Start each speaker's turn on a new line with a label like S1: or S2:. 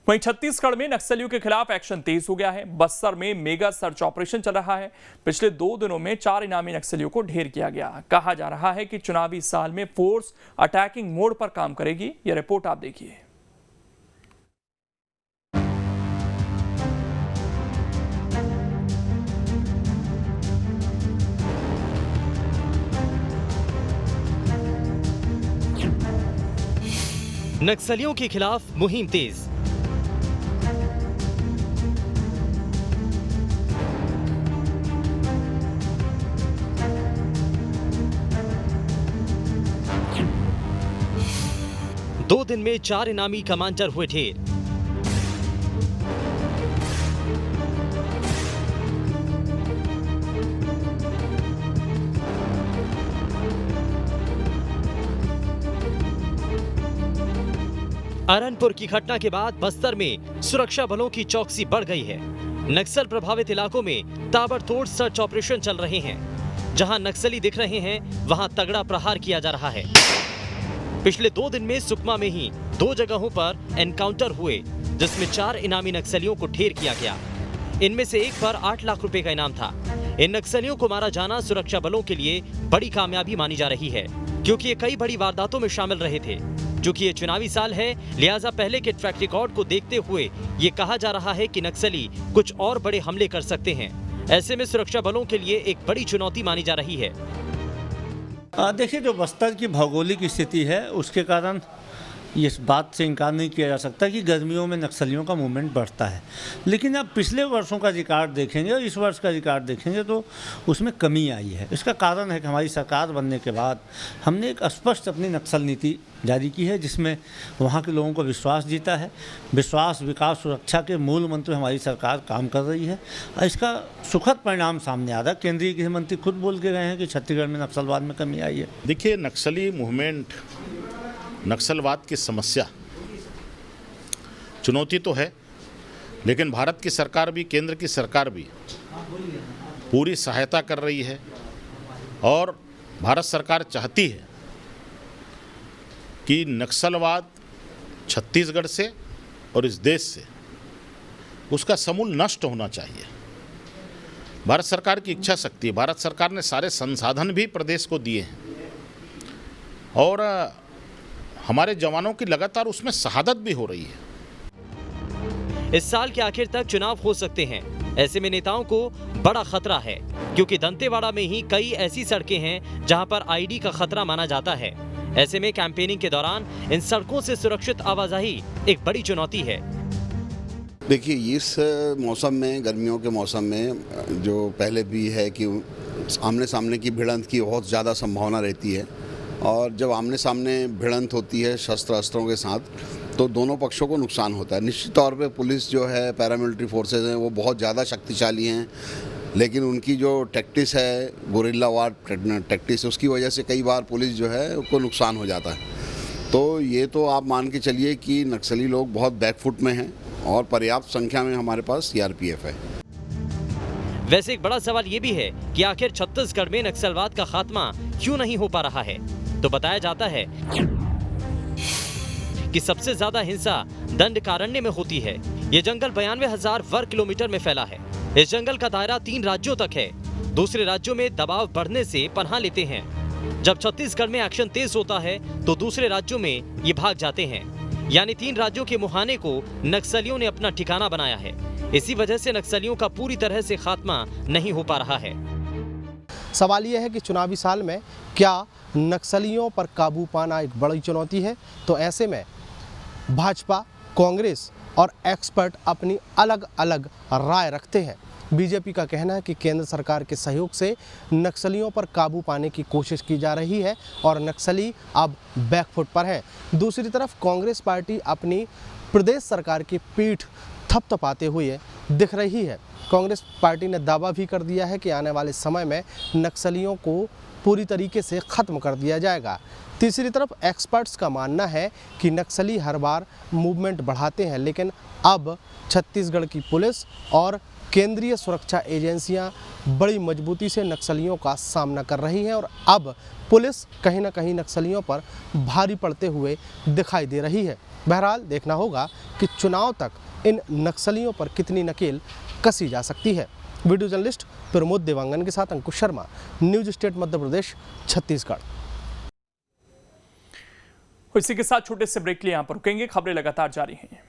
S1: वहीं छत्तीसगढ़ में नक्सलियों के खिलाफ एक्शन तेज हो गया है। बस्तर में मेगा सर्च ऑपरेशन चल रहा है। पिछले 2 दिनों में 4 इनामी नक्सलियों को ढेर किया गया। कहा जा रहा है कि चुनावी साल में फोर्स अटैकिंग मोड पर काम करेगी। यह रिपोर्ट आप देखिए।
S2: नक्सलियों के खिलाफ मुहिम तेज। दो दिन में 4 इनामी कमांडर हुए ढेर। अरनपुर की घटना के बाद बस्तर में सुरक्षा बलों की चौकसी बढ़ गई है। नक्सल प्रभावित इलाकों में ताबड़तोड़ सर्च ऑपरेशन चल रहे हैं। जहां नक्सली दिख रहे हैं, वहां तगड़ा प्रहार किया जा रहा है। पिछले 2 दिन में सुकमा में ही 2 जगहों पर एनकाउंटर हुए, जिसमें 4 इनामी नक्सलियों को ढेर किया गया। इनमें से एक पर 8 लाख रुपए का इनाम था। इन नक्सलियों को मारा जाना सुरक्षा बलों के लिए बड़ी कामयाबी मानी जा रही है, क्योंकि ये कई बड़ी वारदातों में शामिल रहे थे। चूंकि ये चुनावी साल है, लिहाजा पहले के ट्रैक रिकॉर्ड को देखते हुए ये कहा जा रहा है कि नक्सली कुछ और बड़े हमले कर सकते हैं। ऐसे में सुरक्षा बलों के लिए एक बड़ी चुनौती मानी जा रही है।
S3: देखिए, जो बस्तर की भौगोलिक स्थिति है उसके कारण इस बात से इनकार नहीं किया जा सकता कि गर्मियों में नक्सलियों का मूवमेंट बढ़ता है। लेकिन आप पिछले वर्षों का रिकॉर्ड देखेंगे और इस वर्ष का रिकॉर्ड देखेंगे तो उसमें कमी आई है। इसका कारण है कि हमारी सरकार बनने के बाद हमने एक स्पष्ट अपनी नक्सल नीति जारी की है, जिसमें वहाँ के लोगों को विश्वास जीता है। विश्वास, विकास, सुरक्षा के मूल मंत्र हमारी सरकार काम कर रही है और इसका सुखद परिणाम सामने आ रहा है। केंद्रीय गृह मंत्री खुद बोल के गए हैं कि छत्तीसगढ़ में नक्सलवाद में कमी आई है।
S4: देखिए, नक्सली मूवमेंट, नक्सलवाद की समस्या चुनौती तो है, लेकिन भारत की सरकार भी, केंद्र की सरकार भी पूरी सहायता कर रही है। और भारत सरकार चाहती है कि नक्सलवाद छत्तीसगढ़ से और इस देश से उसका समूल नष्ट होना चाहिए। भारत सरकार की इच्छा शक्ति है। भारत सरकार ने सारे संसाधन भी प्रदेश को दिए हैं और हमारे जवानों की लगातार उसमें शहादत भी हो रही है।
S2: इस साल के आखिर तक चुनाव हो सकते हैं। ऐसे में नेताओं को बड़ा खतरा है, क्योंकि दंतेवाड़ा में ही कई ऐसी सड़कें हैं जहां पर आईडी का खतरा माना जाता है। ऐसे में कैंपेनिंग के दौरान इन सड़कों से सुरक्षित आवाजाही एक बड़ी चुनौती है।
S5: देखिए, इस मौसम में, गर्मियों के मौसम में, जो पहले भी है कि आमने सामने की भिड़ंत की बहुत ज़्यादा संभावना रहती है। और जब आमने सामने भिड़ंत होती है शस्त्र अस्त्रों के साथ, तो दोनों पक्षों को नुकसान होता है। निश्चित तौर पे पुलिस जो है, पैरामिलिट्री फोर्सेस हैं, वो बहुत ज़्यादा शक्तिशाली हैं, लेकिन उनकी जो टैक्टिस है, गुरिल्ला वार टैक्टिस, उसकी वजह से कई बार पुलिस जो है उसको नुकसान हो जाता है। तो ये तो आप मान के चलिए कि नक्सली लोग बहुत बैकफुट में हैं और पर्याप्त संख्या में हमारे पास सीआरपीएफ है।
S2: वैसे एक बड़ा सवाल ये भी है कि आखिर छत्तीसगढ़ में नक्सलवाद का खात्मा क्यों नहीं हो पा रहा है। तो बताया जाता है कि सबसे ज्यादा हिंसा दंडकारण्य में होती है। ये जंगल 92,000 वर्ग किलोमीटर में फैला है। इस जंगल का दायरा 3 राज्यों तक है। दूसरे राज्यों में दबाव बढ़ने से पनाह लेते हैं। जब छत्तीसगढ़ में एक्शन तेज होता है तो दूसरे राज्यों में ये भाग जाते हैं। यानी 3 राज्यों के मुहाने को नक्सलियों ने अपना ठिकाना बनाया है। इसी वजह से नक्सलियों का पूरी तरह से खात्मा नहीं हो पा रहा है।
S6: सवाल यह है कि चुनावी साल में क्या नक्सलियों पर काबू पाना एक बड़ी चुनौती है। तो ऐसे में भाजपा, कांग्रेस और एक्सपर्ट अपनी अलग अलग राय रखते हैं। बीजेपी का कहना है कि केंद्र सरकार के सहयोग से नक्सलियों पर काबू पाने की कोशिश की जा रही है और नक्सली अब बैकफुट पर हैं। दूसरी तरफ कांग्रेस पार्टी अपनी प्रदेश सरकार की पीठ थपथपाते हुए दिख रही है। कांग्रेस पार्टी ने दावा भी कर दिया है कि आने वाले समय में नक्सलियों को पूरी तरीके से ख़त्म कर दिया जाएगा। तीसरी तरफ एक्सपर्ट्स का मानना है कि नक्सली हर बार मूवमेंट बढ़ाते हैं, लेकिन अब छत्तीसगढ़ की पुलिस और केंद्रीय सुरक्षा एजेंसियां बड़ी मजबूती से नक्सलियों का सामना कर रही हैं और अब पुलिस कहीं ना कहीं नक्सलियों पर भारी पड़ते हुए दिखाई दे रही है। बहरहाल देखना होगा कि चुनाव तक इन नक्सलियों पर कितनी नकेल कसी जा सकती है। वीडियो जर्नलिस्ट प्रमोद देवांगन के साथ अंकुश शर्मा, न्यूज स्टेट मध्य प्रदेश, छत्तीसगढ़।
S1: इसी के साथ छोटे से ब्रेक लिए यहाँ पर रुकेंगे, खबरें लगातार जारी हैं।